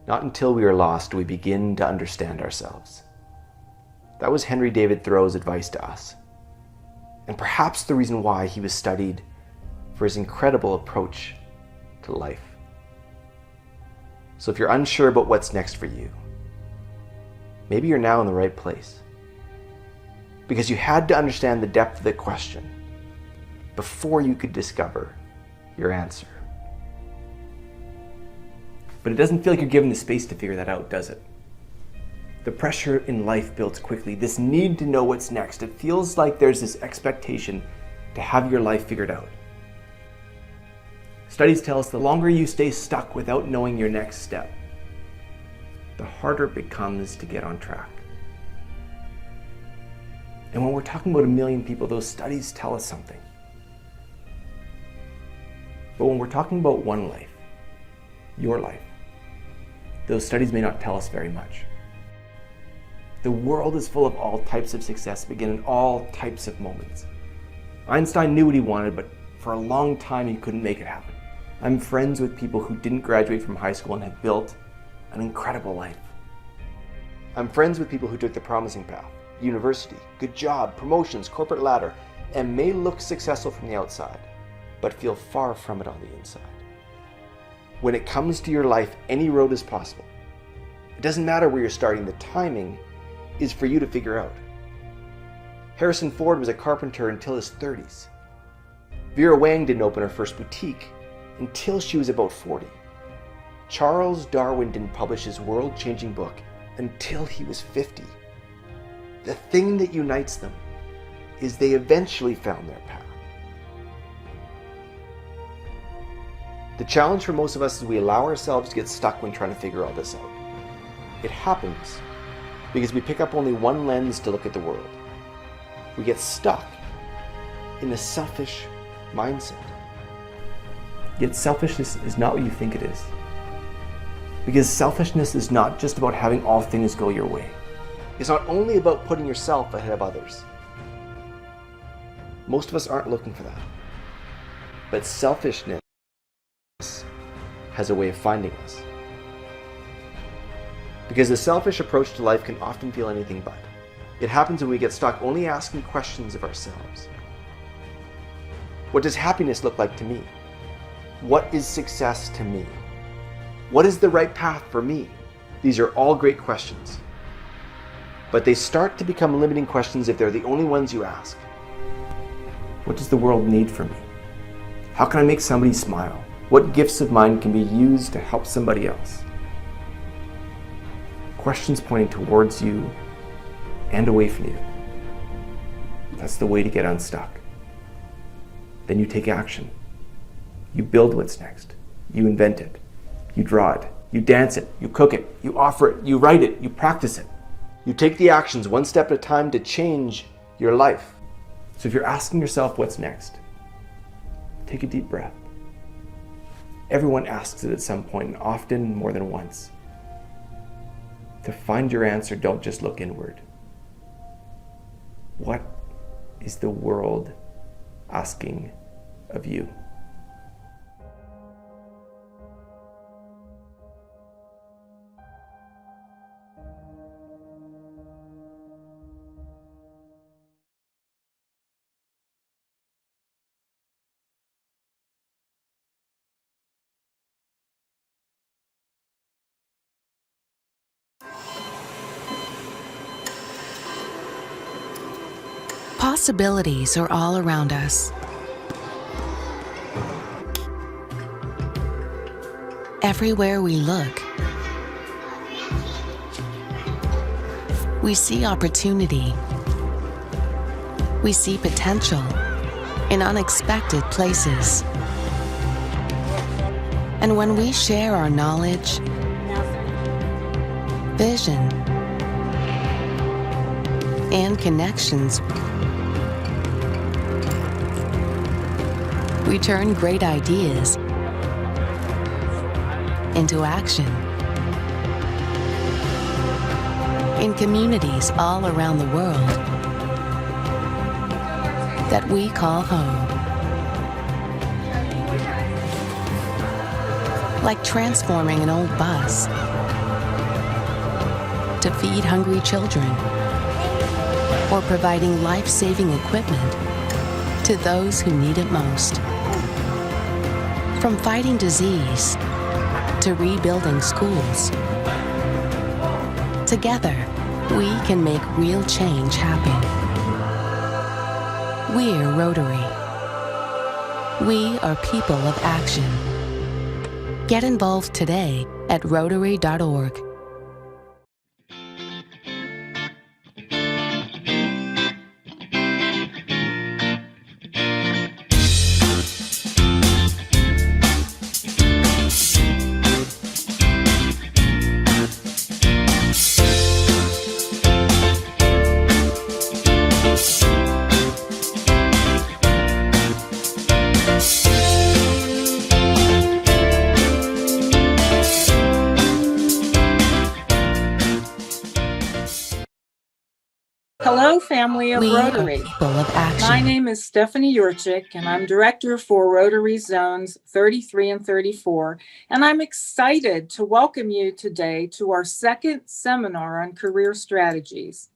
Not until we are lost do we begin to understand ourselves. That was Henry David Thoreau's advice to us, and perhaps the reason why he was studied for his incredible approach to life. So if you're unsure about what's next for you, maybe you're now in the right place, because you had to understand the depth of the question before you could discover your answer. But it doesn't feel like you're given the space to figure that out, does it? The pressure in life builds quickly, this need to know what's next. It feels like there's this expectation to have your life figured out. Studies tell us the longer you stay stuck without knowing your next step, the harder it becomes to get on track. And when we're talking about 1 million people, those studies tell us something. But when we're talking about one life, your life, those studies may not tell us very much. The world is full of all types of success, begin in all types of moments. Einstein knew what he wanted, but for a long time he couldn't make it happen. I'm friends with people who didn't graduate from high school and have built an incredible life. I'm friends with people who took the promising path, university, good job, promotions, corporate ladder, and may look successful from the outside, but feel far from it on the inside. When it comes to your life, any road is possible. It doesn't matter where you're starting, the timing is for you to figure out. Harrison Ford was a carpenter until his 30s. Vera Wang didn't open her first boutique until she was about 40. Charles Darwin didn't publish his world-changing book until he was 50. The thing that unites them is they eventually found their path. The challenge for most of us is we allow ourselves to get stuck when trying to figure all this out. It happens because we pick up only one lens to look at the world. We get stuck in a selfish mindset. Yet selfishness is not what you think it is. Because selfishness is not just about having all things go your way. It's not only about putting yourself ahead of others. Most of us aren't looking for that. But selfishness has a way of finding us. Because the selfish approach to life can often feel anything but. It happens when we get stuck only asking questions of ourselves. What does happiness look like to me? What is success to me? What is the right path for me? These are all great questions. But they start to become limiting questions if they're the only ones you ask. What does the world need from me? How can I make somebody smile? What gifts of mine can be used to help somebody else? Questions pointing towards you and away from you. That's the way to get unstuck. Then you take action. You build what's next. You invent it. You draw it. You dance it. You cook it. You offer it. You write it. You practice it. You take the actions one step at a time to change your life. So if you're asking yourself what's next, take a deep breath. Everyone asks it at some point, and often more than once. To find your answer, don't just look inward. What is the world asking of you? Possibilities are all around us. Everywhere we look, we see opportunity. We see potential in unexpected places. And when we share our knowledge, vision, and connections, we turn great ideas into action. In communities all around the world that we call home. Like transforming an old bus to feed hungry children, or providing life-saving equipment to those who need it most. From fighting disease to rebuilding schools, together, we can make real change happen. We're Rotary. We are people of action. Get involved today at Rotary.org. Hello, family of We Rotary. are people of action. My name is Stephanie Yurchik, and I'm director for Rotary Zones 33 and 34, and I'm excited to welcome you today to our second seminar on career strategies.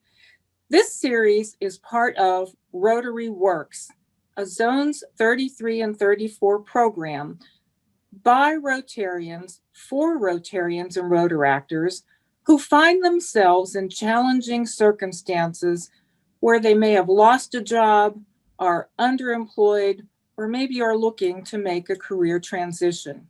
This series is part of Rotary Works, a Zones 33 and 34 program by Rotarians for Rotarians and Rotaractors who find themselves in challenging circumstances where they may have lost a job, are underemployed, or maybe are looking to make a career transition.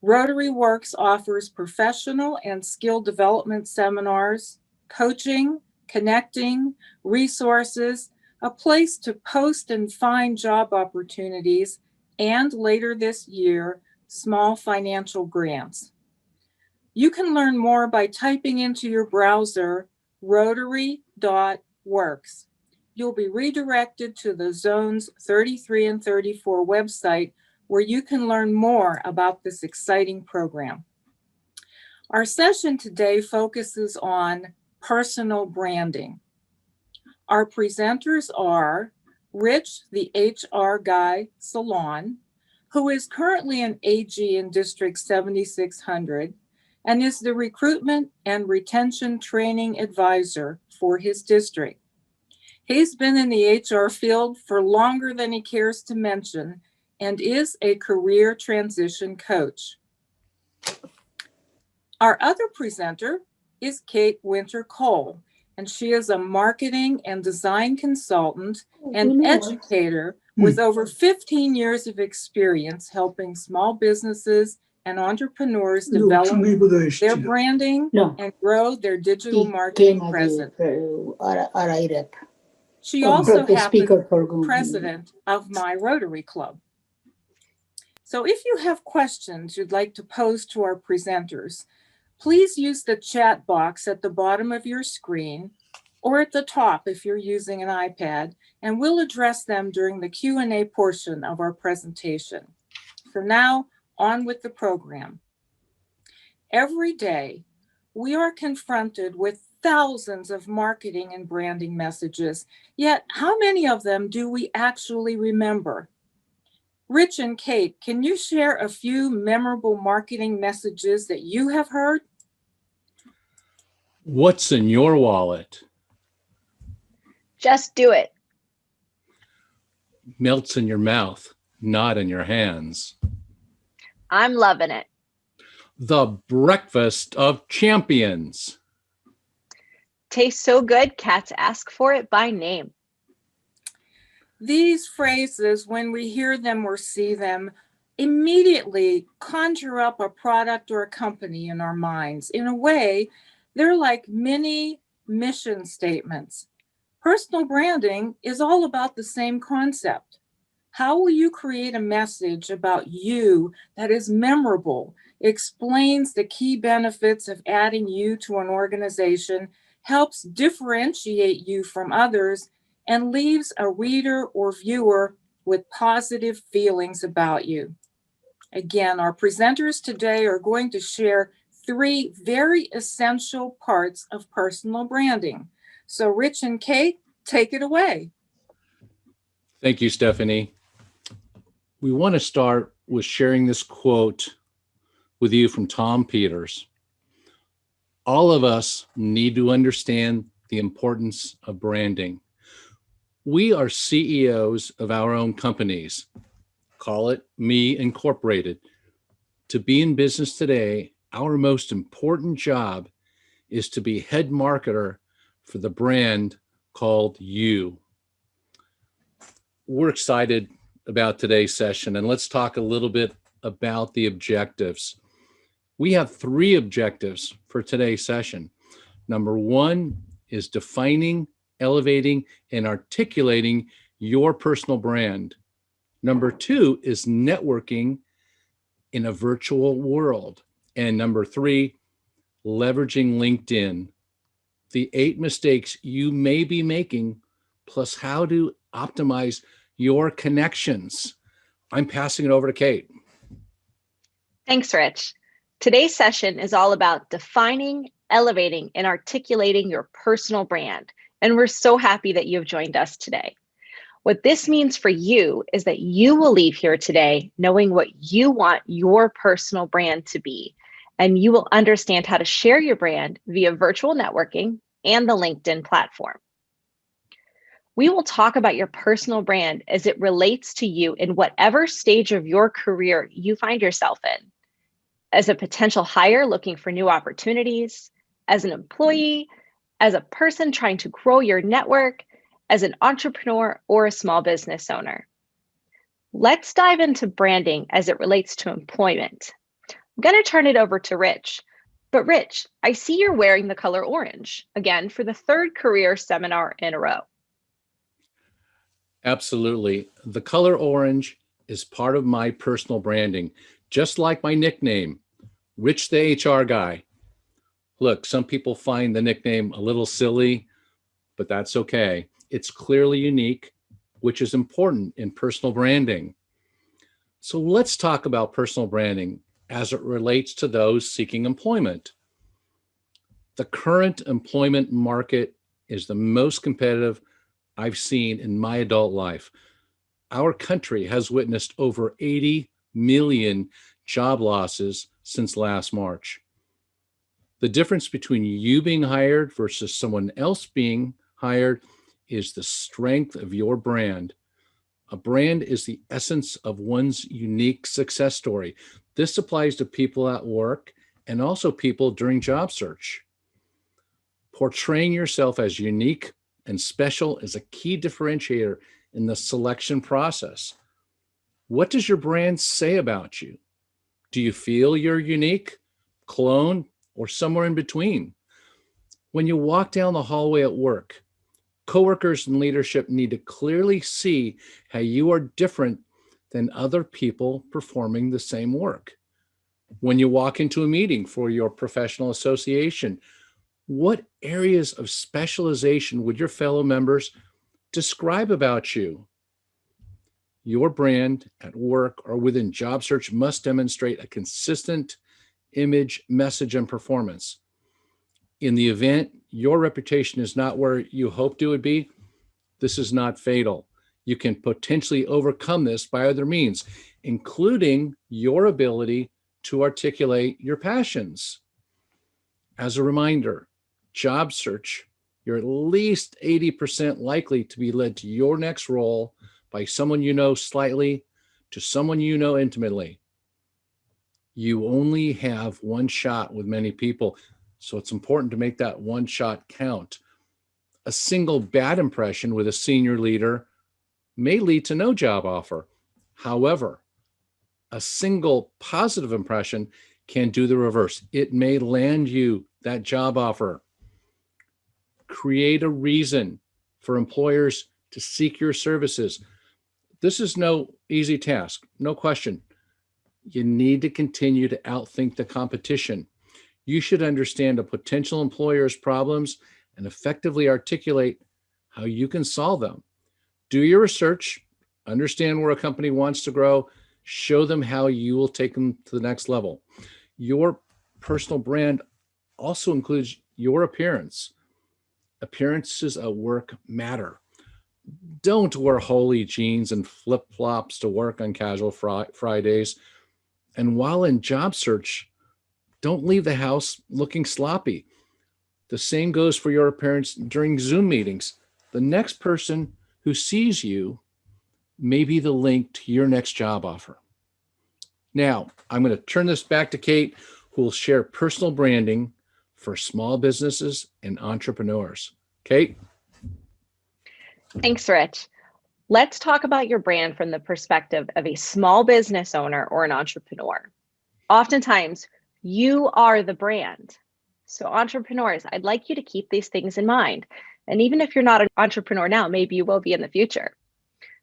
Rotary Works offers professional and skill development seminars, coaching, connecting, resources, a place to post and find job opportunities, and later this year, small financial grants. You can learn more by typing into your browser rotary.works. You'll be redirected to the Zones 33 and 34 website where you can learn more about this exciting program. Our session today focuses on personal branding. Our presenters are Rich, the HR Guy Salon, who is currently an AG in District 7600, and is the recruitment and retention training advisor for his district. He's been in the HR field for longer than he cares to mention and is a career transition coach. Our other presenter is Kate Winter-Cole, and she is a marketing and design consultant and educator with over 15 years of experience helping small businesses and entrepreneurs develop their branding and grow their digital marketing presence. She also happens to be president of my Rotary Club. So if you have questions you'd like to pose to our presenters, please use the chat box at the bottom of your screen or at the top if you're using an iPad, and we'll address them during the Q&A portion of our presentation. So now, on with the program. Every day, we are confronted with thousands of marketing and branding messages, yet how many of them do we actually remember? Rich and Kate, can you share a few memorable marketing messages that you have heard? What's in your wallet? Just do it. Melts in your mouth, not in your hands. I'm loving it. The breakfast of champions. Tastes so good, cats ask for it by name. These phrases, when we hear them or see them, immediately conjure up a product or a company in our minds. In a way, they're like mini mission statements. Personal branding is all about the same concept. How will you create a message about you that is memorable, explains the key benefits of adding you to an organization, helps differentiate you from others, and leaves a reader or viewer with positive feelings about you? Again, our presenters today are going to share 3 very essential parts of personal branding. So Rich and Kate, take it away. Thank you, Stephanie. We want to start with sharing this quote with you from Tom Peters. All of us need to understand the importance of branding. We are CEOs of our own companies. Call it Me Incorporated. To be in business today, our most important job is to be head marketer for the brand called you. We're excited about today's session, and let's talk a little bit about the objectives. We have 3 objectives for today's session. Number 1 is defining, elevating, and articulating your personal brand. Number 2 is networking in a virtual world. And number 3, leveraging LinkedIn. The 8 mistakes you may be making, plus how to optimize your connections. I'm passing it over to Kate. Thanks, Rich. Today's session is all about defining, elevating, and articulating your personal brand. And we're so happy that you've joined us today. What this means for you is that you will leave here today knowing what you want your personal brand to be, and you will understand how to share your brand via virtual networking and the LinkedIn platform. We will talk about your personal brand as it relates to you in whatever stage of your career you find yourself in. As a potential hire looking for new opportunities, as an employee, as a person trying to grow your network, as an entrepreneur or a small business owner. Let's dive into branding as it relates to employment. I'm going to turn it over to Rich. But Rich, I see you're wearing the color orange, again, for the 3rd career seminar in a row. Absolutely. The color orange is part of my personal branding, just like my nickname, Rich the HR Guy. Look, some people find the nickname a little silly, but that's okay. It's clearly unique, which is important in personal branding. So let's talk about personal branding as it relates to those seeking employment. The current employment market is the most competitive I've seen in my adult life. Our country has witnessed over 80 million job losses since last March. The difference between you being hired versus someone else being hired is the strength of your brand. A brand is the essence of one's unique success story. This applies to people at work and also people during job search. Portraying yourself as unique and special is a key differentiator in the selection process. What does your brand say about you? Do you feel you're unique, clone, or somewhere in between? When you walk down the hallway at work, coworkers and leadership need to clearly see how you are different than other people performing the same work. When you walk into a meeting for your professional association, what areas of specialization would your fellow members describe about you? Your brand at work or within job search must demonstrate a consistent image, message, and performance. In the event your reputation is not where you hoped it would be, this is not fatal. You can potentially overcome this by other means, including your ability to articulate your passions. As a reminder, job search, you're at least 80% likely to be led to your next role by someone you know slightly to someone you know intimately. You only have one shot with many people, so it's important to make that one shot count. A single bad impression with a senior leader may lead to no job offer. However, a single positive impression can do the reverse. It may land you that job offer. Create a reason for employers to seek your services. This is no easy task, no question. You need to continue to outthink the competition. You should understand a potential employer's problems and effectively articulate how you can solve them. Do your research, understand where a company wants to grow, show them how you will take them to the next level. Your personal brand also includes your appearance. Appearances at work matter. Don't wear holey jeans and flip-flops to work on casual Fridays. And while in job search, don't leave the house looking sloppy. The same goes for your appearance during Zoom meetings. The next person who sees you may be the link to your next job offer. Now, I'm going to turn this back to Kate, who will share personal branding for small businesses and entrepreneurs. Kate? Thanks, Rich. Let's talk about your brand from the perspective of a small business owner or an entrepreneur. Oftentimes, you are the brand. So entrepreneurs, I'd like you to keep these things in mind. And even if you're not an entrepreneur now, maybe you will be in the future.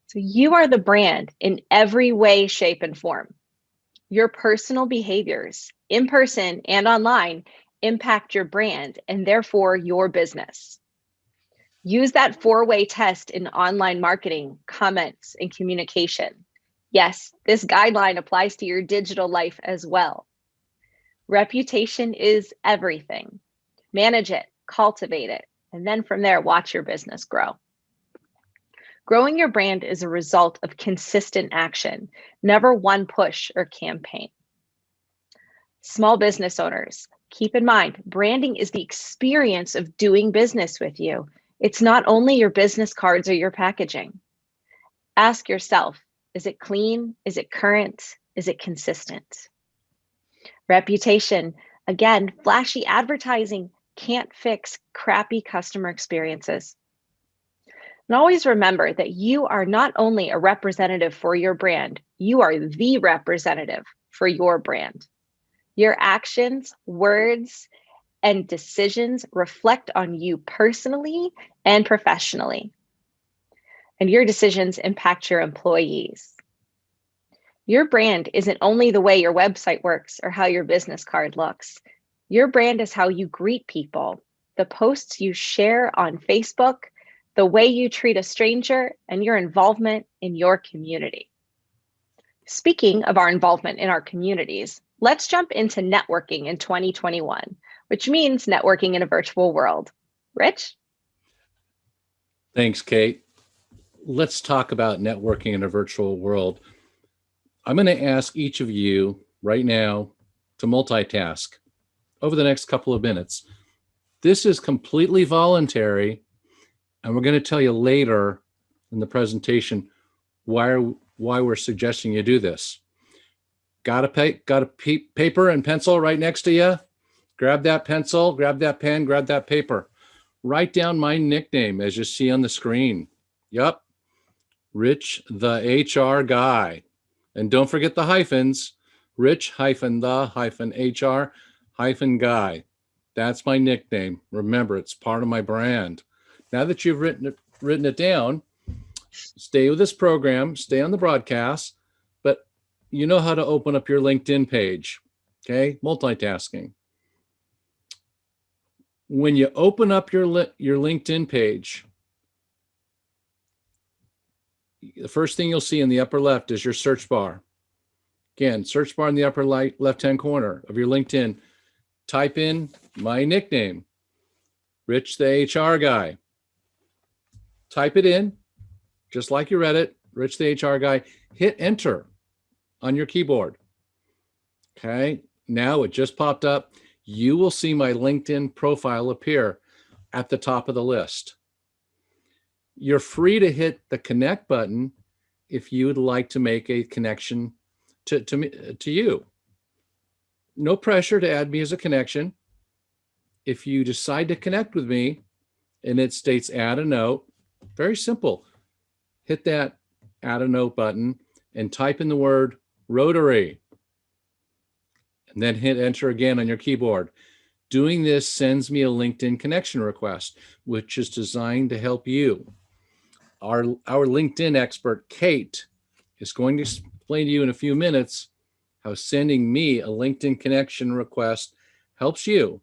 So you are the brand in every way, shape, and form. Your personal behaviors, in person and online, impact your brand and therefore your business. Use that four-way test in online marketing, comments, and communication. Yes, this guideline applies to your digital life as well. Reputation is everything. Manage it, cultivate it, and then from there, watch your business grow. Growing your brand is a result of consistent action, never one push or campaign. Small business owners, keep in mind, branding is the experience of doing business with you. It's not only your business cards or your packaging. Ask yourself, is it clean? Is it current? Is it consistent? Reputation, again, flashy advertising can't fix crappy customer experiences. And always remember that you are not only a representative for your brand, you are the representative for your brand. Your actions, words, and decisions reflect on you personally and professionally. And your decisions impact your employees. Your brand isn't only the way your website works or how your business card looks. Your brand is how you greet people, the posts you share on Facebook, the way you treat a stranger, and your involvement in your community. Speaking of our involvement in our communities, let's jump into networking in 2021, which means networking in a virtual world. Rich? Thanks, Kate. Let's talk about networking in a virtual world. I'm going to ask each of you right now to multitask over the next couple of minutes. This is completely voluntary, and we're going to tell you later in the presentation why we're suggesting you do this. Got a paper and pencil right next to you? Grab that pencil, grab that pen, grab that paper. Write down my nickname as you see on the screen. Yep, Rich the HR Guy. And don't forget the hyphens, Rich-the-HR-Guy. That's my nickname. Remember, it's part of my brand. Now that you've written it down, stay with this program, stay on the broadcast, but you know how to open up your LinkedIn page, okay? Multitasking. When you open up your LinkedIn page, the first thing you'll see in the upper left is your search bar. Again, search bar in the upper left-hand corner of your LinkedIn. Type in my nickname, Rich the HR Guy. Type it in, just like you read it, Rich the HR Guy. Hit enter on your keyboard. Okay, now it just popped up. You will see my LinkedIn profile appear at the top of the list. You're free to hit the connect button if you would like to make a connection to you. No pressure to add me as a connection. If you decide to connect with me and it states add a note, very simple. Hit that add a note button and type in the word Rotary. And then hit enter again on your keyboard. Doing this sends me a LinkedIn connection request, which is designed to help you. Our LinkedIn expert, Kate, is going to explain to you in a few minutes how sending me a LinkedIn connection request helps you.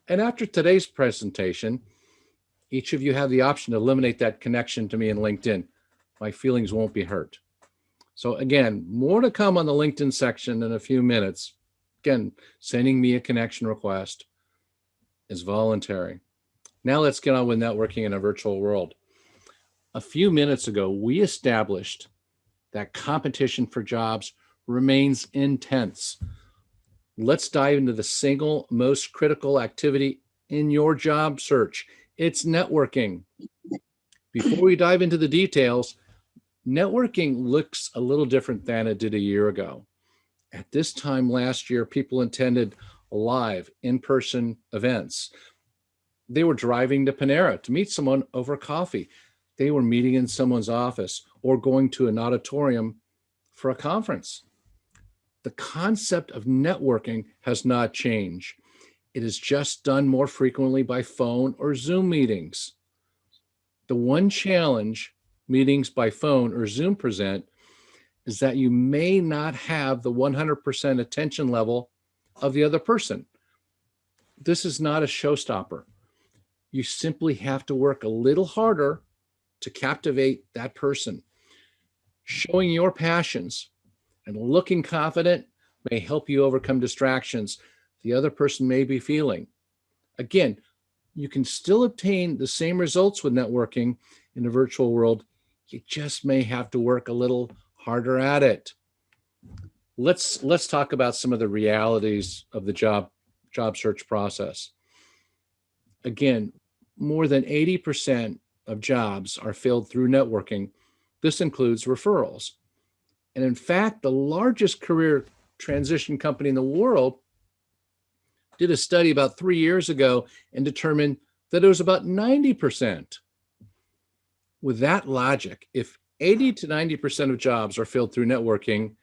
And after today's presentation, each of you have the option to eliminate that connection to me in LinkedIn. My feelings won't be hurt. So again, more to come on the LinkedIn section in a few minutes. Again, sending me a connection request is voluntary. Now let's get on with networking in a virtual world. A few minutes ago, we established that competition for jobs remains intense. Let's dive into the single most critical activity in your job search. It's networking. Before we dive into the details, networking looks a little different than it did a year ago. At this time last year, people attended live in-person events. They were driving to Panera to meet someone over coffee. They were meeting in someone's office or going to an auditorium for a conference. The concept of networking has not changed. It is just done more frequently by phone or Zoom meetings. The one challenge meetings by phone or Zoom present is that you may not have the 100% attention level of the other person. This is not a showstopper. You simply have to work a little harder to captivate that person. Showing your passions and looking confident may help you overcome distractions the other person may be feeling. Again, you can still obtain the same results with networking in the virtual world. You just may have to work a little harder at it. Let's talk about some of the realities of the job search process. Again, more than 80% of jobs are filled through networking. This includes referrals. And in fact, the largest career transition company in the world did a study about 3 years ago and determined that it was about 90%. With that logic, if 80 to 90% of jobs are filled through networking,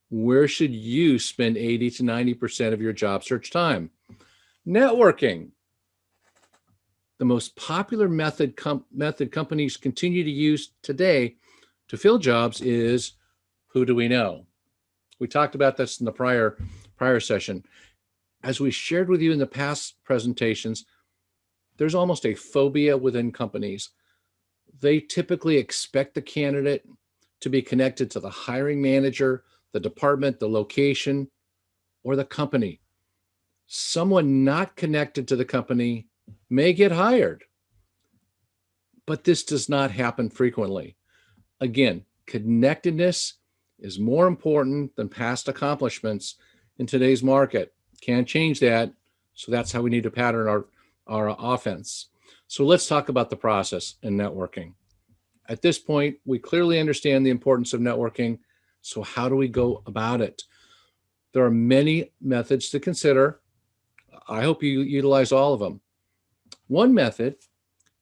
where should you spend 80 to 90% of your job search time? Networking. The most popular method companies continue to use today to fill jobs is who do we know? We talked about this in the prior session. As we shared with you in the past presentations, there's almost a phobia within companies. They typically expect the candidate to be connected to the hiring manager, the department, the location, or the company. Someone not connected to the company may get hired, but this does not happen frequently. Again, connectedness is more important than past accomplishments in today's market. Can't change that. So that's how we need to pattern our offense. So let's talk about the process in networking. At this point, we clearly understand the importance of networking. So how do we go about it? There are many methods to consider. I hope you utilize all of them. One method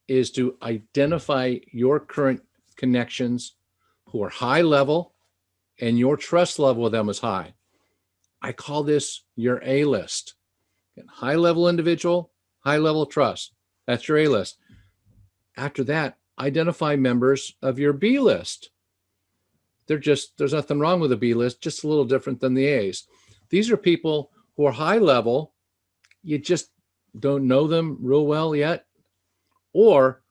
is to identify your current connections who are high level and your trust level with them is high. I call this your A list. High level individual, high level trust. That's your A list. After that, identify members of your B list. There's nothing wrong with a B list, just a little different than the A's. These are people who are high level. You just don't know them real well yet, or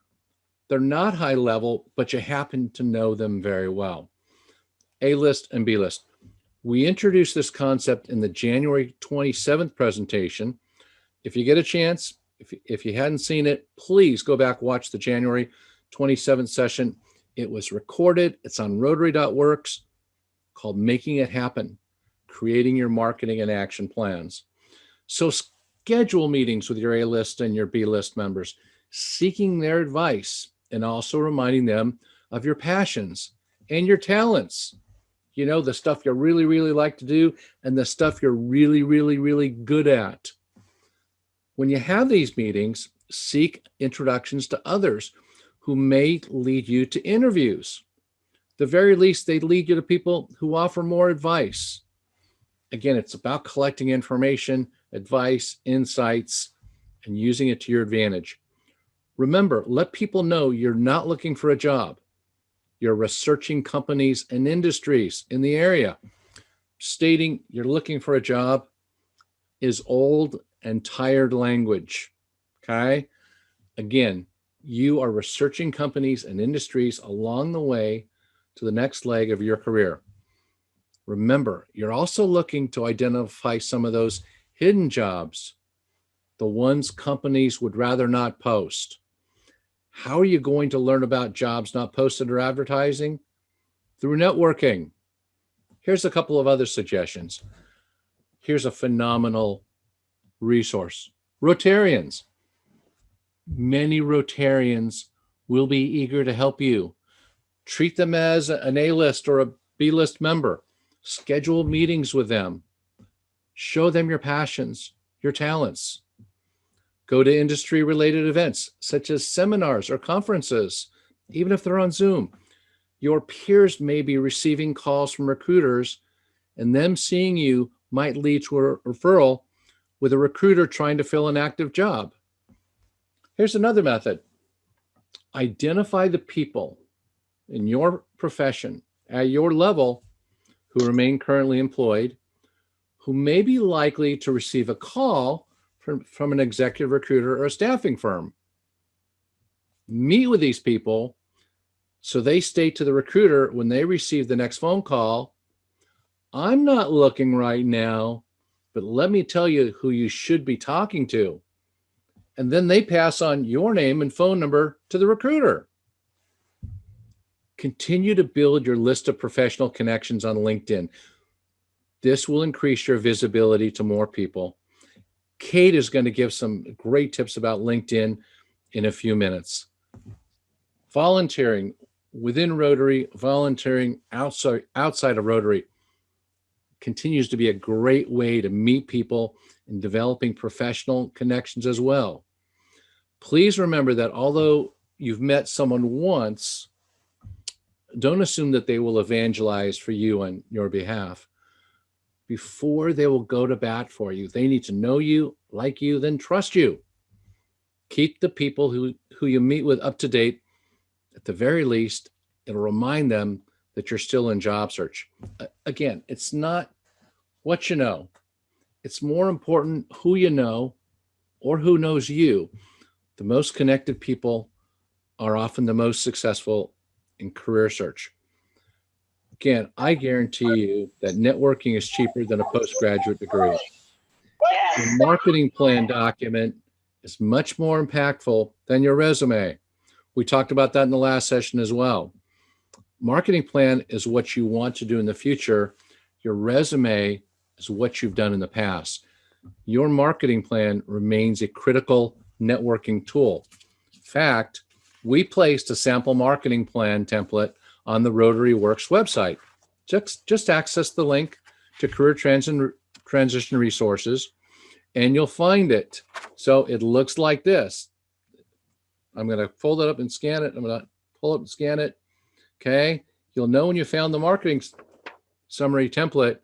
they're not high level, but you happen to know them very well. A list and B list. We introduced this concept in the January 27th presentation. If you get a chance, if you hadn't seen it, please go back, watch the January 27th session. It was recorded. It's on Rotary.works, called Making It Happen, Creating Your Marketing and Action Plans. So schedule meetings with your A list and your B list members, seeking their advice and also reminding them of your passions and your talents. You know, the stuff you really, really like to do and the stuff you're really, really, really good at. When you have these meetings, seek introductions to others who may lead you to interviews. At the very least, they lead you to people who offer more advice. Again, it's about collecting information, advice, insights, and using it to your advantage. Remember, let people know you're not looking for a job. You're researching companies and industries in the area. Stating you're looking for a job is old and tired language, okay? Again, you are researching companies and industries along the way to the next leg of your career. Remember, you're also looking to identify some of those hidden jobs, the ones companies would rather not post. How are you going to learn about jobs not posted or advertising? Through networking. Here's a couple of other suggestions. Here's a phenomenal resource. Rotarians. Many Rotarians will be eager to help you. Treat them as an A-list or a B-list member. Schedule meetings with them. Show them your passions, your talents. Go to industry-related events such as seminars or conferences, even if they're on Zoom. Your peers may be receiving calls from recruiters, and them seeing you might lead to a referral with a recruiter trying to fill an active job. Here's another method. Identify the people in your profession at your level who remain currently employed, who may be likely to receive a call from an executive recruiter or a staffing firm. Meet with these people so they state to the recruiter when they receive the next phone call, I'm not looking right now, but let me tell you who you should be talking to. And then they pass on your name and phone number to the recruiter. Continue to build your list of professional connections on LinkedIn. This will increase your visibility to more people. Kate is going to give some great tips about LinkedIn in a few minutes. Volunteering within Rotary, volunteering outside of Rotary continues to be a great way to meet people and developing professional connections as well. Please remember that although you've met someone once, don't assume that they will evangelize for you on your behalf. Before they will go to bat for you, they need to know you, like you, then trust you. Keep the people who you meet with up to date. At the very least, it'll remind them that you're still in job search. Again, it's not what you know. It's more important who you know or who knows you. The most connected people are often the most successful in career search. Again, I guarantee you that networking is cheaper than a postgraduate degree. Your marketing plan document is much more impactful than your resume. We talked about that in the last session as well. Marketing plan is what you want to do in the future. Your resume is what you've done in the past. Your marketing plan remains a critical networking tool. In fact, we placed a sample marketing plan template on the Rotary Works website. Just access the link to Career Transition Resources and you'll find it. So it looks like this. I'm going to fold it up and scan it. I'm going to pull up and scan it. Okay. You'll know when you found the marketing summary template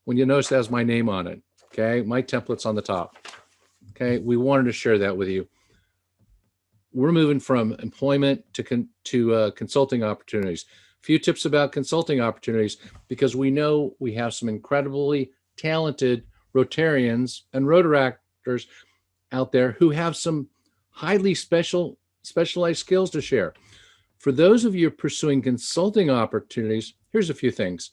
when you notice it has my name on it. Okay. My template's on the top. Okay. We wanted to share that with you. We're moving from employment to consulting opportunities. A few tips about consulting opportunities, because we know we have some incredibly talented Rotarians and Rotaractors out there who have some highly specialized skills to share. For those of you pursuing consulting opportunities, here's a few things.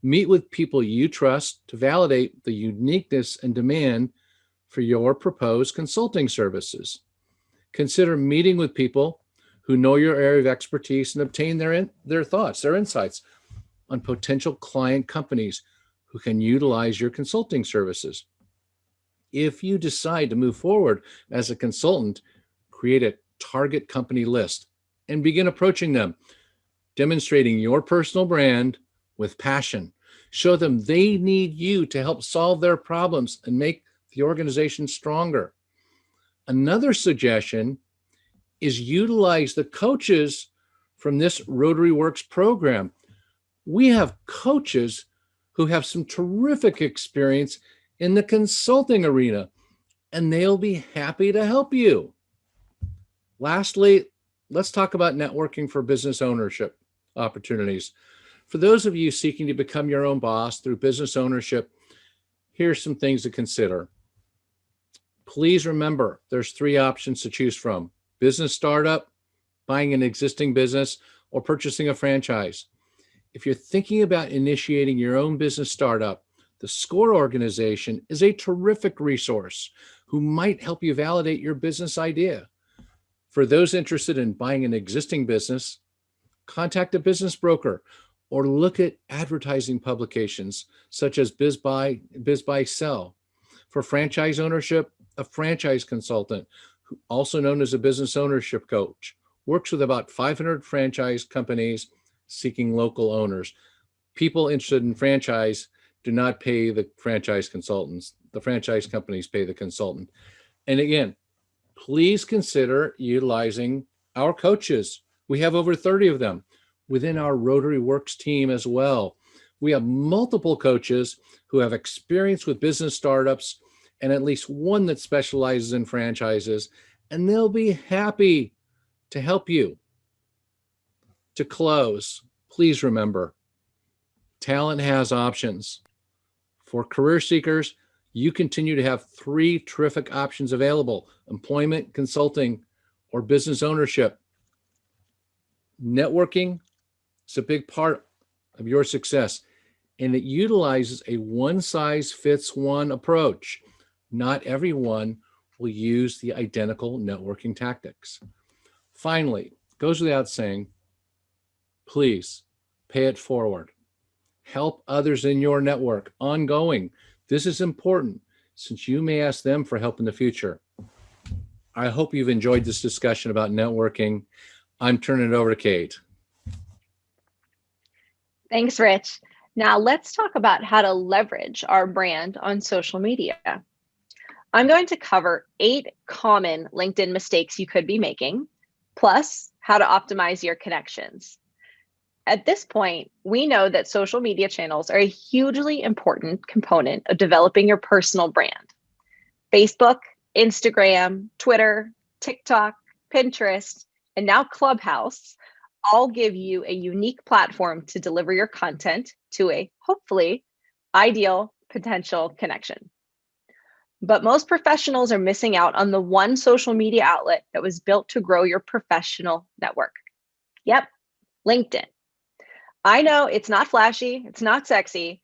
Meet with people you trust to validate the uniqueness and demand for your proposed consulting services. Consider meeting with people who know your area of expertise and obtain their thoughts, their insights on potential client companies who can utilize your consulting services. If you decide to move forward as a consultant, create a target company list and begin approaching them, demonstrating your personal brand with passion. Show them they need you to help solve their problems and make the organization stronger. Another suggestion is utilize the coaches from this Rotary Works program. We have coaches who have some terrific experience in the consulting arena, and they'll be happy to help you. Lastly, let's talk about networking for business ownership opportunities. For those of you seeking to become your own boss through business ownership, here's some things to consider. Please remember, there's 3 options to choose from: business startup, buying an existing business, or purchasing a franchise. If you're thinking about initiating your own business startup, the SCORE organization is a terrific resource who might help you validate your business idea. For those interested in buying an existing business, contact a business broker or look at advertising publications such as BizBuy Sell. For franchise ownership, a franchise consultant also known as a business ownership coach, works with about 500 franchise companies seeking local owners. People interested in franchise do not pay the franchise consultants. The franchise companies pay the consultant. And again, please consider utilizing our coaches. We have over 30 of them within our Rotary Works team as well. We have multiple coaches who have experience with business startups and at least one that specializes in franchises, and they'll be happy to help you. To close, please remember, talent has options. For career seekers, you continue to have 3 terrific options available: employment, consulting, or business ownership. Networking is a big part of your success, and it utilizes a one-size-fits-one approach. Not everyone will use the identical networking tactics. Finally, goes without saying, please pay it forward. Help others in your network ongoing. This is important since you may ask them for help in the future. I hope you've enjoyed this discussion about networking. I'm turning it over to Kate. Thanks, Rich. Now let's talk about how to leverage our brand on social media. I'm going to cover 8 common LinkedIn mistakes you could be making, plus how to optimize your connections. At this point, we know that social media channels are a hugely important component of developing your personal brand. Facebook, Instagram, Twitter, TikTok, Pinterest, and now Clubhouse all give you a unique platform to deliver your content to a, hopefully, ideal potential connection. But most professionals are missing out on the one social media outlet that was built to grow your professional network. Yep, LinkedIn. I know it's not flashy, it's not sexy.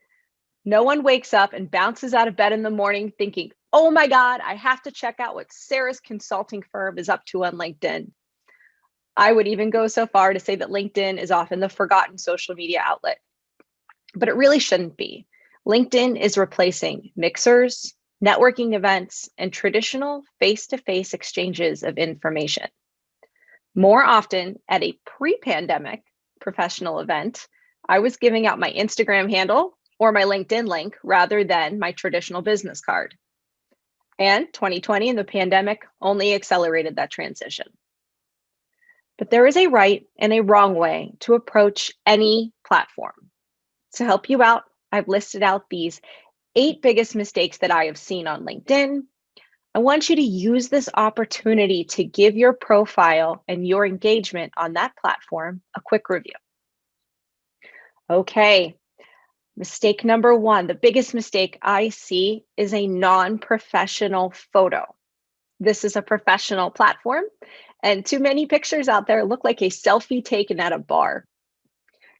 No one wakes up and bounces out of bed in the morning thinking, oh my God, I have to check out what Sarah's consulting firm is up to on LinkedIn. I would even go so far to say that LinkedIn is often the forgotten social media outlet, but it really shouldn't be. LinkedIn is replacing mixers, networking events, and traditional face-to-face exchanges of information. More often, at a pre-pandemic professional event, I was giving out my Instagram handle or my LinkedIn link rather than my traditional business card. And 2020 and the pandemic only accelerated that transition. But there is a right and a wrong way to approach any platform. To help you out, I've listed out these 8 biggest mistakes that I have seen on LinkedIn. I want you to use this opportunity to give your profile and your engagement on that platform a quick review. Okay, mistake number 1, the biggest mistake I see is a non-professional photo. This is a professional platform, and too many pictures out there look like a selfie taken at a bar.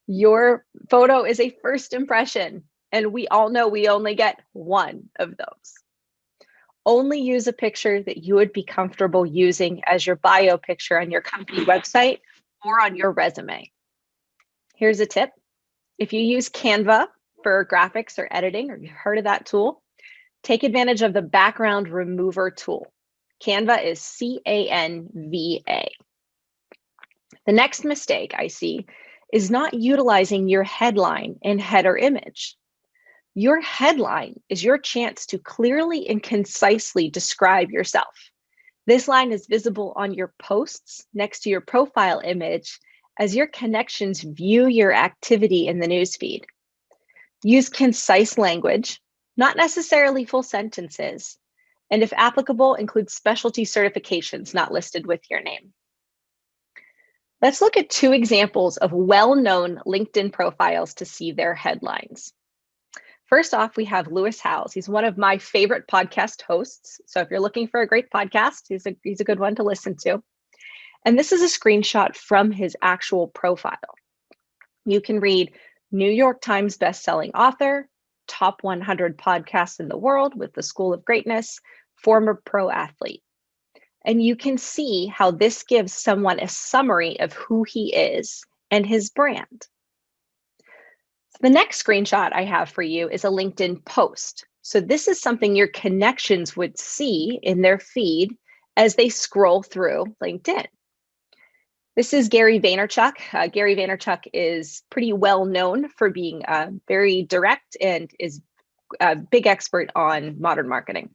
Your photo is a first impression, and we all know we only get one of those. Only use a picture that you would be comfortable using as your bio picture on your company website or on your resume. Here's a tip. If you use Canva for graphics or editing, or you've heard of that tool, take advantage of the background remover tool. Canva is C-A-N-V-A. The next mistake I see is not utilizing your headline and header image. Your headline is your chance to clearly and concisely describe yourself. This line is visible on your posts next to your profile image as your connections view your activity in the newsfeed. Use concise language, not necessarily full sentences, and if applicable, include specialty certifications not listed with your name. Let's look at 2 examples of well-known LinkedIn profiles to see their headlines. First off, we have Lewis Howes. He's one of my favorite podcast hosts. So if you're looking for a great podcast, he's a good one to listen to. And this is a screenshot from his actual profile. You can read New York Times bestselling author, top 100 podcasts in the world with the School of Greatness, former pro athlete. And you can see how this gives someone a summary of who he is and his brand. The next screenshot I have for you is a LinkedIn post. So this is something your connections would see in their feed as they scroll through LinkedIn. This is Gary Vaynerchuk. Gary Vaynerchuk is pretty well known for being very direct and is a big expert on modern marketing.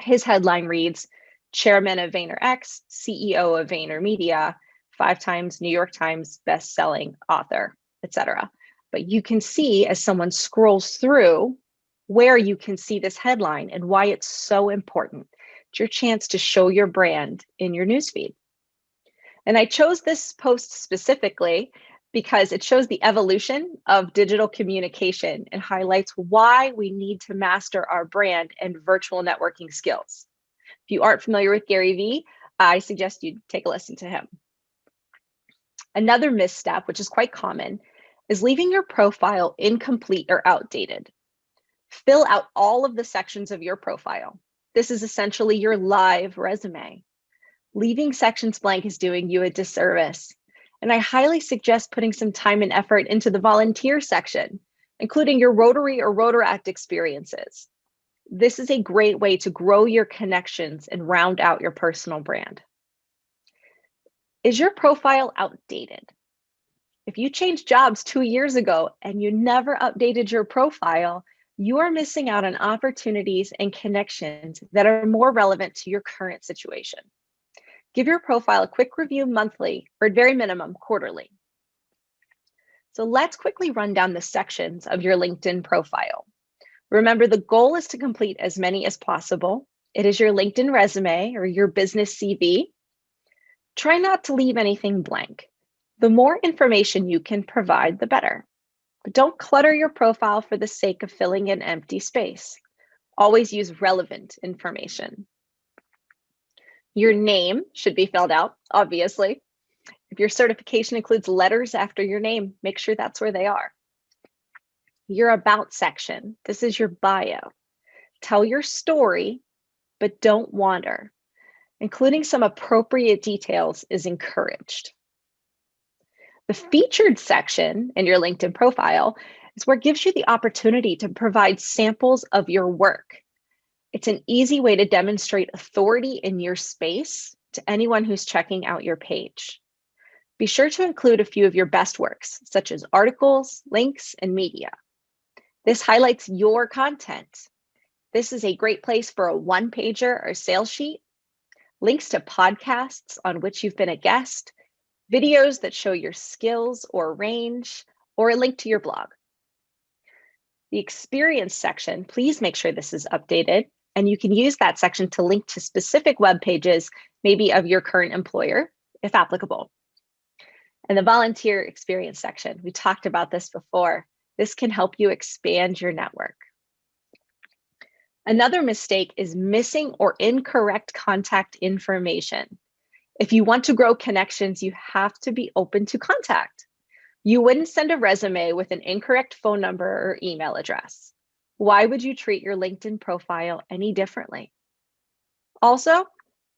His headline reads, Chairman of VaynerX, CEO of VaynerMedia, 5 times New York Times best-selling author, etc. But you can see as someone scrolls through where you can see this headline and why it's so important. It's your chance to show your brand in your newsfeed. And I chose this post specifically because it shows the evolution of digital communication and highlights why we need to master our brand and virtual networking skills. If you aren't familiar with Gary Vee, I suggest you take a listen to him. Another misstep, which is quite common, is leaving your profile incomplete or outdated. Fill out all of the sections of your profile. This is essentially your live resume. Leaving sections blank is doing you a disservice. And I highly suggest putting some time and effort into the volunteer section, including your Rotary or Rotaract experiences. This is a great way to grow your connections and round out your personal brand. Is your profile outdated? If you changed jobs 2 years ago and you never updated your profile, you are missing out on opportunities and connections that are more relevant to your current situation. Give your profile a quick review monthly, or at very minimum, quarterly. So let's quickly run down the sections of your LinkedIn profile. Remember, the goal is to complete as many as possible. It is your LinkedIn resume or your business CV. Try not to leave anything blank. The more information you can provide, the better. But don't clutter your profile for the sake of filling in empty space. Always use relevant information. Your name should be filled out, obviously. If your certification includes letters after your name, make sure that's where they are. Your about section, this is your bio. Tell your story, but don't wander. Including some appropriate details is encouraged. The featured section in your LinkedIn profile is where it gives you the opportunity to provide samples of your work. It's an easy way to demonstrate authority in your space to anyone who's checking out your page. Be sure to include a few of your best works, such as articles, links, and media. This highlights your content. This is a great place for a one-pager or sales sheet, links to podcasts on which you've been a guest, videos that show your skills or range, or a link to your blog. The experience section, please make sure this is updated, and you can use that section to link to specific web pages, maybe of your current employer, if applicable. And the volunteer experience section, we talked about this before. This can help you expand your network. Another mistake is missing or incorrect contact information. If you want to grow connections, you have to be open to contact. You wouldn't send a resume with an incorrect phone number or email address. Why would you treat your LinkedIn profile any differently? Also,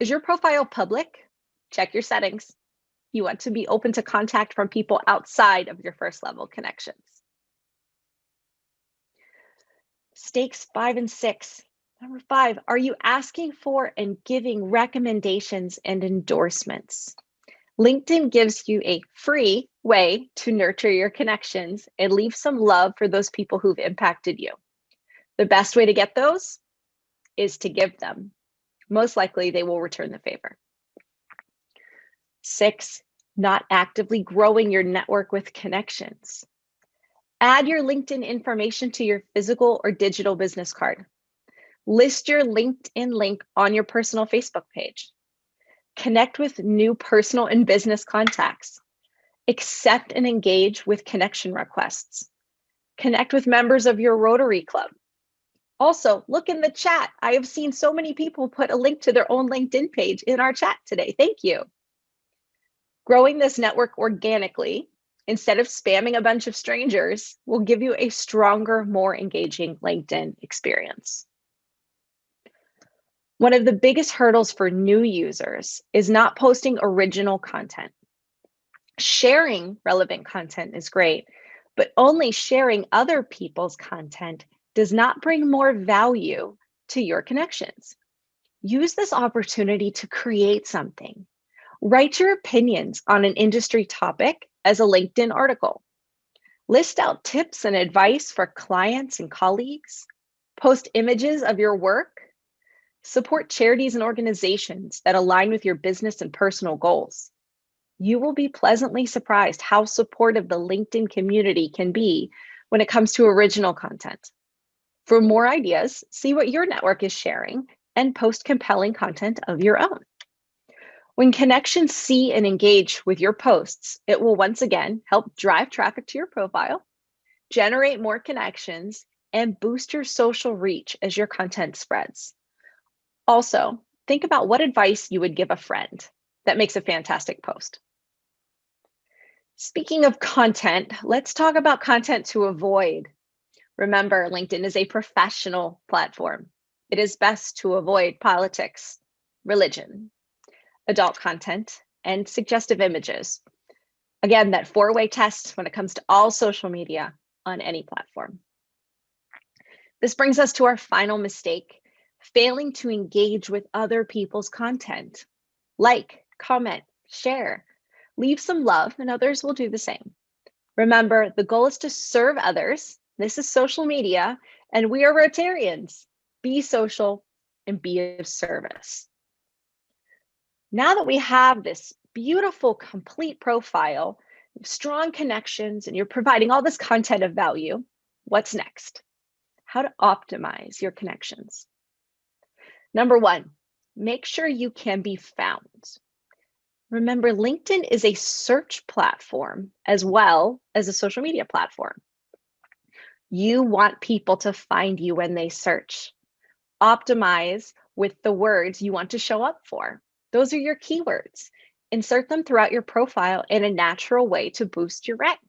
is your profile public? Check your settings. You want to be open to contact from people outside of your first level connections. Stakes 5 and 6. Number 5, are you asking for and giving recommendations and endorsements? LinkedIn gives you a free way to nurture your connections and leave some love for those people who've impacted you. The best way to get those is to give them. Most likely they will return the favor. 6, not actively growing your network with connections. Add your LinkedIn information to your physical or digital business card. List your LinkedIn link on your personal Facebook page. Connect with new personal and business contacts. Accept and engage with connection requests. Connect with members of your Rotary Club. Also, look in the chat. I have seen so many people put a link to their own LinkedIn page in our chat today. Thank you. Growing this network organically, instead of spamming a bunch of strangers, will give you a stronger, more engaging LinkedIn experience. One of the biggest hurdles for new users is not posting original content. Sharing relevant content is great, but only sharing other people's content does not bring more value to your connections. Use this opportunity to create something. Write your opinions on an industry topic as a LinkedIn article. List out tips and advice for clients and colleagues. Post images of your work. Support charities and organizations that align with your business and personal goals. You will be pleasantly surprised how supportive the LinkedIn community can be when it comes to original content. For more ideas, see what your network is sharing and post compelling content of your own. When connections see and engage with your posts, it will once again help drive traffic to your profile, generate more connections, and boost your social reach as your content spreads. Also, think about what advice you would give a friend. That makes a fantastic post. Speaking of content, let's talk about content to avoid. Remember, LinkedIn is a professional platform. It is best to avoid politics, religion, adult content, and suggestive images. Again, that 4-way test when it comes to all social media on any platform. This brings us to our final mistake, failing to engage with other people's content. Like, comment, share, leave some love, and others will do the same. Remember, the goal is to serve others. This is social media, and we are Rotarians. Be social and be of service. Now that we have this beautiful, complete profile, strong connections, and you're providing all this content of value, what's next? How to optimize your connections. Number 1, make sure you can be found. Remember, LinkedIn is a search platform as well as a social media platform. You want people to find you when they search. Optimize with the words you want to show up for. Those are your keywords. Insert them throughout your profile in a natural way to boost your rank.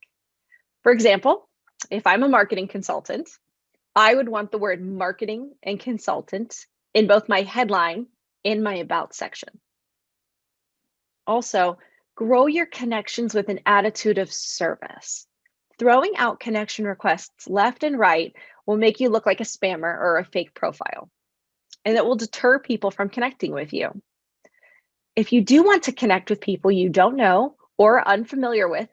For example, if I'm a marketing consultant, I would want the word marketing and consultant in both my headline and my about section. Also, grow your connections with an attitude of service. Throwing out connection requests left and right will make you look like a spammer or a fake profile, and it will deter people from connecting with you. If you do want to connect with people you don't know or are unfamiliar with,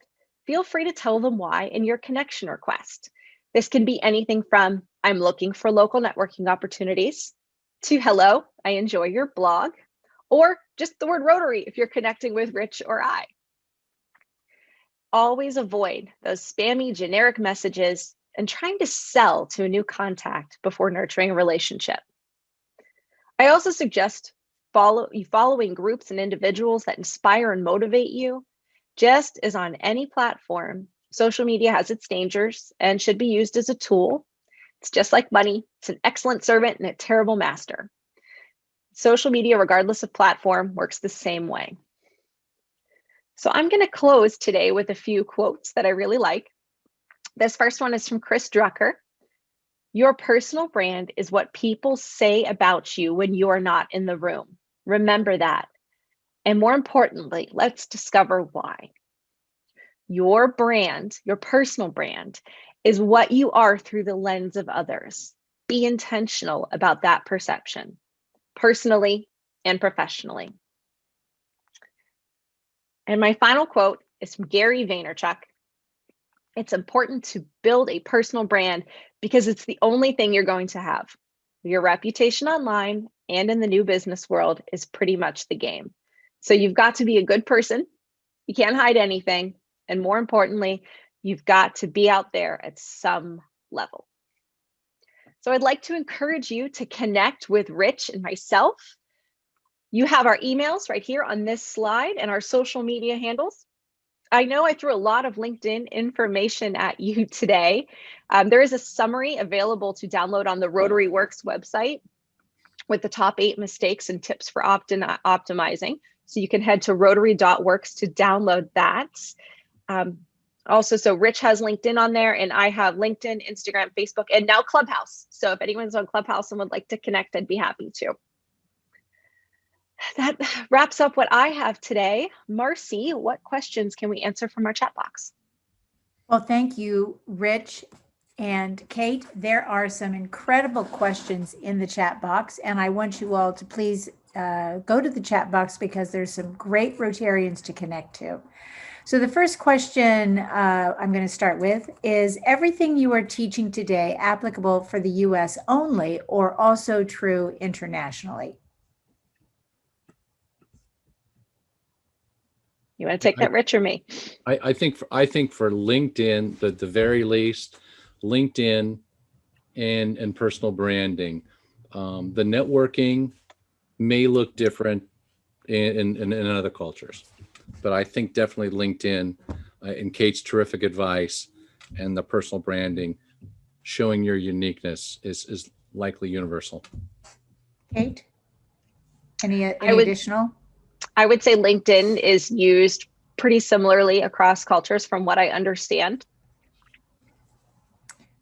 feel free to tell them why in your connection request. This can be anything from, I'm looking for local networking opportunities, to hello, I enjoy your blog, or just the word Rotary if you're connecting with Rich or I. Always avoid those spammy generic messages and trying to sell to a new contact before nurturing a relationship. I also suggest following groups and individuals that inspire and motivate you. Just as on any platform, social media has its dangers and should be used as a tool. It's just like money. It's an excellent servant and a terrible master. Social media, regardless of platform, works the same way. So I'm going to close today with a few quotes that I really like. This first one is from Chris Drucker. Your personal brand is what people say about you when you are not in the room. Remember that. And more importantly, let's discover why. Your brand, your personal brand, is what you are through the lens of others. Be intentional about that perception, personally and professionally. And my final quote is from Gary Vaynerchuk. It's important to build a personal brand because it's the only thing you're going to have. Your reputation online and in the new business world is pretty much the game. So you've got to be a good person. You can't hide anything. And more importantly, you've got to be out there at some level. So I'd like to encourage you to connect with Rich and myself. You have our emails right here on this slide and our social media handles. I know I threw a lot of LinkedIn information at you today. There is a summary available to download on the Rotary Works website with the top 8 mistakes and tips for optimizing. So you can head to rotary.works to download that. Also, so Rich has LinkedIn on there, and I have LinkedIn, Instagram, Facebook, and now Clubhouse. So if anyone's on Clubhouse and would like to connect, I'd be happy to. That wraps up what I have today. Marcy, what questions can we answer from our chat box? Well, thank you, Rich And Kate, there are some incredible questions in the chat box, and I want you all to please go to the chat box because there's some great Rotarians to connect to. So the first question I'm going to start with is everything you are teaching today applicable for the US only or also true internationally? You want to take that, Rich, or me? I think for LinkedIn, the very least, LinkedIn and personal branding. The networking may look different in other cultures, but I think definitely LinkedIn and Kate's terrific advice and the personal branding, showing your uniqueness is likely universal. Kate, any additional? I would say LinkedIn is used pretty similarly across cultures from what I understand.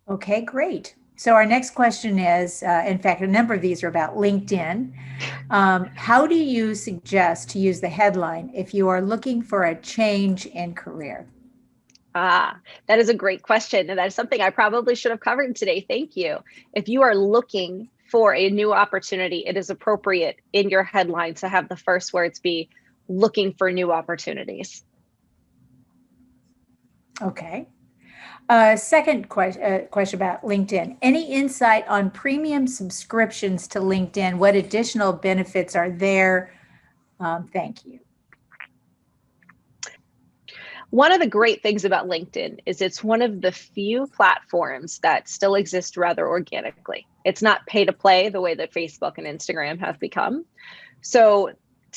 Okay, great. So our next question is, in fact, a number of these are about LinkedIn. How do you suggest to use the headline if you are looking for a change in career? That is a great question. And that is something I probably should have covered today. Thank you. If you are looking for a new opportunity, it is appropriate in your headline to have the first words be looking for new opportunities. Okay. Second question about LinkedIn. Any insight on premium subscriptions to LinkedIn? What additional benefits are there? Thank you. One of the great things about LinkedIn is it's one of the few platforms that still exist rather organically. It's not pay to play the way that Facebook and Instagram have become. So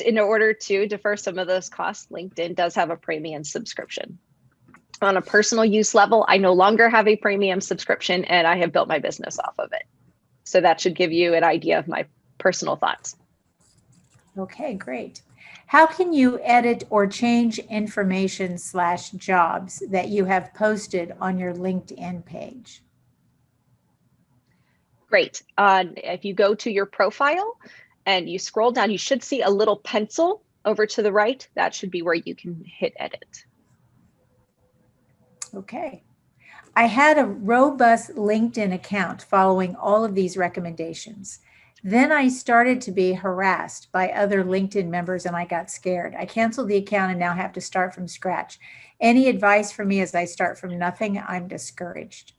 in order to defer some of those costs, LinkedIn does have a premium subscription. On a personal use level, I no longer have a premium subscription and I have built my business off of it. So that should give you an idea of my personal thoughts. Okay, great. How can you edit or change information / jobs that you have posted on your LinkedIn page? Great. If you go to your profile and you scroll down, you should see a little pencil over to the right. That should be where you can hit edit. Okay. I had a robust LinkedIn account following all of these recommendations. Then I started to be harassed by other LinkedIn members and I got scared. I canceled the account and now have to start from scratch. Any advice for me as I start from nothing? I'm discouraged.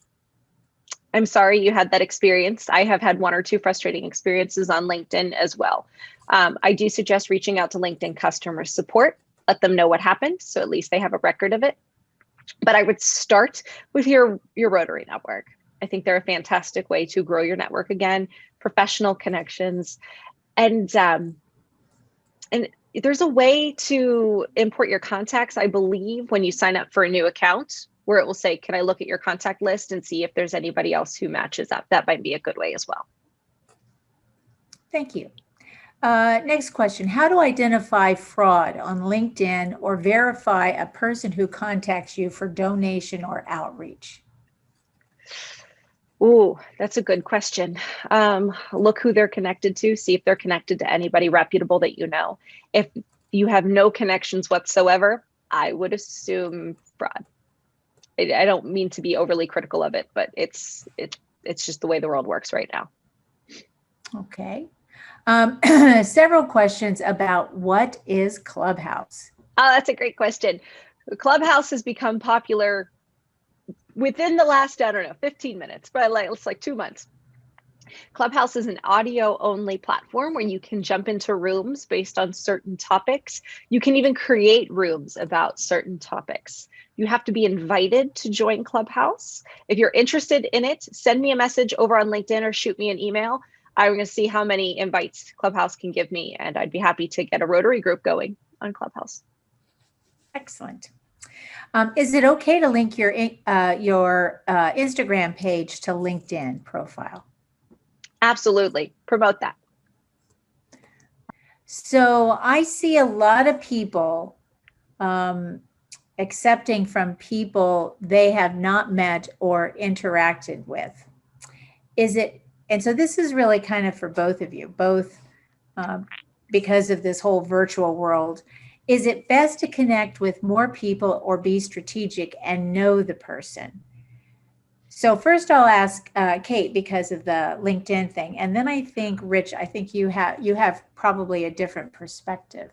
I'm sorry you had that experience. I have had one or two frustrating experiences on LinkedIn as well. I do suggest reaching out to LinkedIn customer support, let them know what happened, so at least they have a record of it. But I would start with your Rotary network. I think they're a fantastic way to grow your network again, professional connections. And there's a way to import your contacts, I believe, when you sign up for a new account, where it will say, can I look at your contact list and see if there's anybody else who matches up? That might be a good way as well. Thank you. Next question. How to identify fraud on LinkedIn or verify a person who contacts you for donation or outreach? Ooh, that's a good question. Look who they're connected to, see if they're connected to anybody reputable that you know. If you have no connections whatsoever, I would assume fraud. I don't mean to be overly critical of it, but it's just the way the world works right now. Okay. Several questions about what is Clubhouse? Oh, that's a great question. Clubhouse has become popular within the last, I don't know, 15 minutes, but it's like 2 months. Clubhouse is an audio only platform where you can jump into rooms based on certain topics. You can even create rooms about certain topics. You have to be invited to join Clubhouse. If you're interested in it, send me a message over on LinkedIn or shoot me an email. I'm going to see how many invites Clubhouse can give me, and I'd be happy to get a Rotary group going on Clubhouse. Excellent. Is it okay to link your Instagram page to LinkedIn profile? Absolutely. Promote that. So I see a lot of people accepting from people they have not met or interacted with. And so this is really kind of for both of you, both because of this whole virtual world. Is it best to connect with more people or be strategic and know the person? So first I'll ask Kate because of the LinkedIn thing. And then I think, Rich, I think you have probably a different perspective.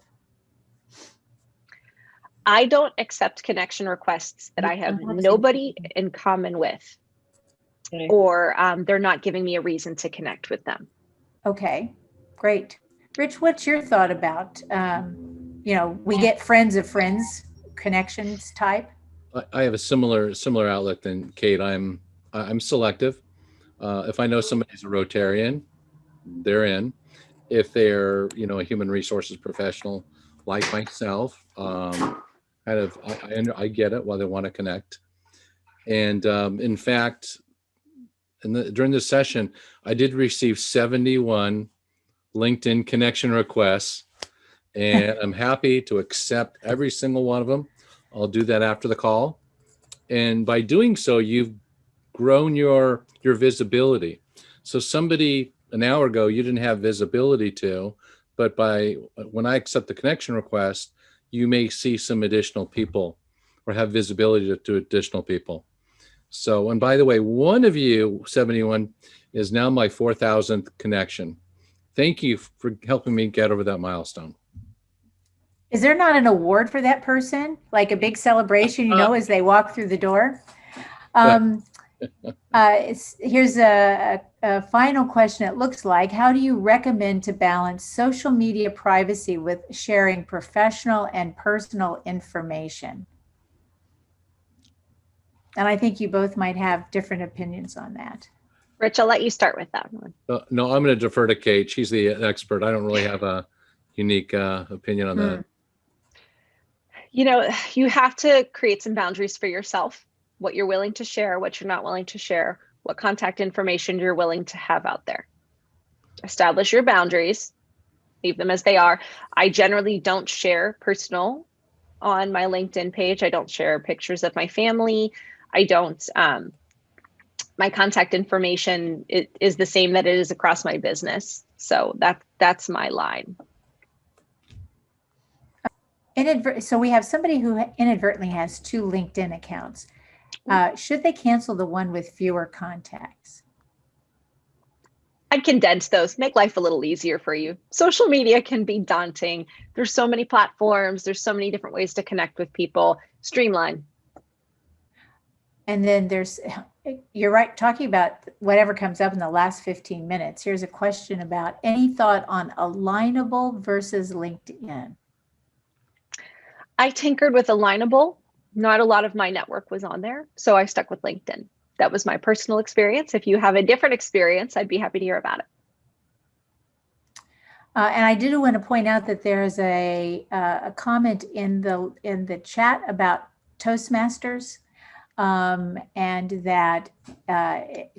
I don't accept connection requests that I have nobody in common with, or they're not giving me a reason to connect with them. Okay, great. Rich, what's your thought about, we get friends of friends connections type? I have a similar outlook than Kate. I'm selective. If I know somebody's a Rotarian, they're in. If they're a human resources professional like myself, I get it why they want to connect. And in fact, during this session, I did receive 71 LinkedIn connection requests, and I'm happy to accept every single one of them. I'll do that after the call. And by doing so, you've grown your visibility. So somebody an hour ago you didn't have visibility to, but when I accept the connection request, you may see some additional people or have visibility to additional people. So, and by the way, one of you, 71, is now my 4,000th connection. Thank you for helping me get over that milestone. Is there not an award for that person? Like a big celebration, as they walk through the door? Here's a final question. It looks like, how do you recommend to balance social media privacy with sharing professional and personal information? And I think you both might have different opinions on that. Rich, I'll let you start with that one. No, I'm going to defer to Kate. She's the expert. I don't really have a unique opinion on that. You have to create some boundaries for yourself, what you're willing to share, what you're not willing to share, what contact information you're willing to have out there. Establish your boundaries, leave them as they are. I generally don't share personal on my LinkedIn page. I don't share pictures of my family. I don't, my contact information is the same that it is across my business. So that's my line. So we have somebody who inadvertently has 2 LinkedIn accounts. Should they cancel the one with fewer contacts? I'd condense those, make life a little easier for you. Social media can be daunting. There's so many platforms. There's so many different ways to connect with people. Streamline. And then you're right, talking about whatever comes up in the last 15 minutes. Here's a question about any thought on Alignable versus LinkedIn. I tinkered with Alignable. Not a lot of my network was on there, so I stuck with LinkedIn. That was my personal experience. If you have a different experience, I'd be happy to hear about it. And I did want to point out that there's a comment in the chat about Toastmasters, and that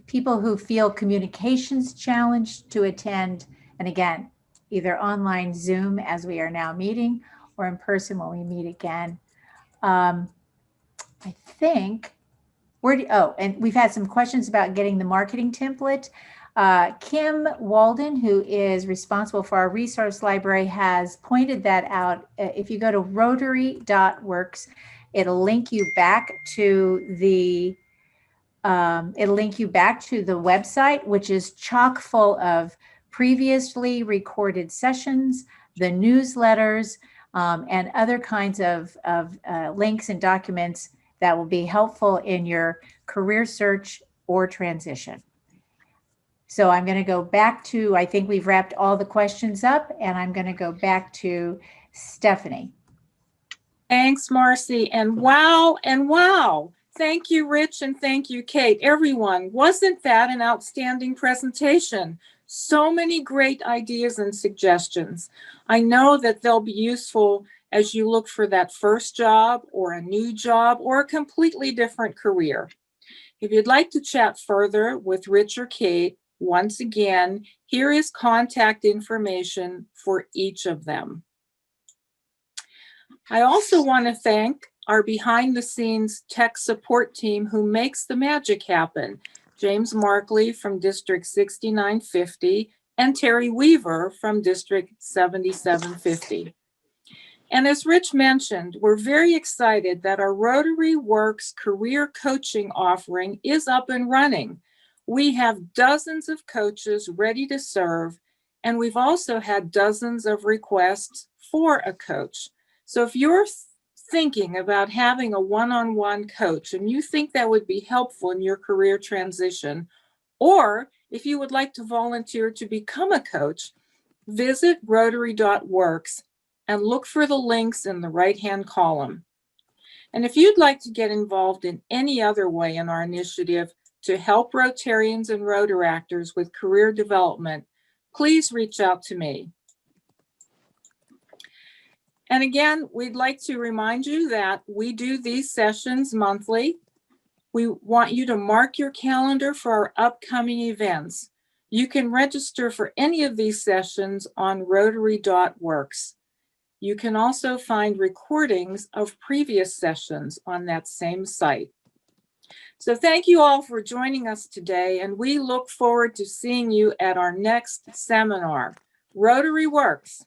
people who feel communications challenged to attend, and again, either online Zoom as we are now meeting, or in person when we meet again. I think, and we've had some questions about getting the marketing template. Kim Walden, who is responsible for our resource library, has pointed that out. If you go to rotary.works, it'll link you back to the website, which is chock full of previously recorded sessions, the newsletters, and other kinds of links and documents that will be helpful in your career search or transition. So I'm going to go back to, I think we've wrapped all the questions up, and I'm going to go back to Stephanie. Thanks, Marcy. And wow. Thank you, Rich, and thank you, Kate. Everyone, wasn't that an outstanding presentation? So many great ideas and suggestions. I know that they'll be useful as you look for that first job or a new job or a completely different career. If you'd like to chat further with Rich or Kate, once again, here is contact information for each of them. I also want to thank our behind-the-scenes tech support team who makes the magic happen. James Markley from District 6950 and Terry Weaver from District 7750. And as Rich mentioned, we're very excited that our Rotary Works career coaching offering is up and running. We have dozens of coaches ready to serve, and we've also had dozens of requests for a coach. So if you're thinking about having a one-on-one coach and you think that would be helpful in your career transition, or if you would like to volunteer to become a coach, visit Rotary.works and look for the links in the right-hand column. And if you'd like to get involved in any other way in our initiative to help Rotarians and Rotaractors with career development, please reach out to me. And again, we'd like to remind you that we do these sessions monthly. We want you to mark your calendar for our upcoming events. You can register for any of these sessions on Rotary.works. You can also find recordings of previous sessions on that same site. So thank you all for joining us today, and we look forward to seeing you at our next seminar. Rotary Works.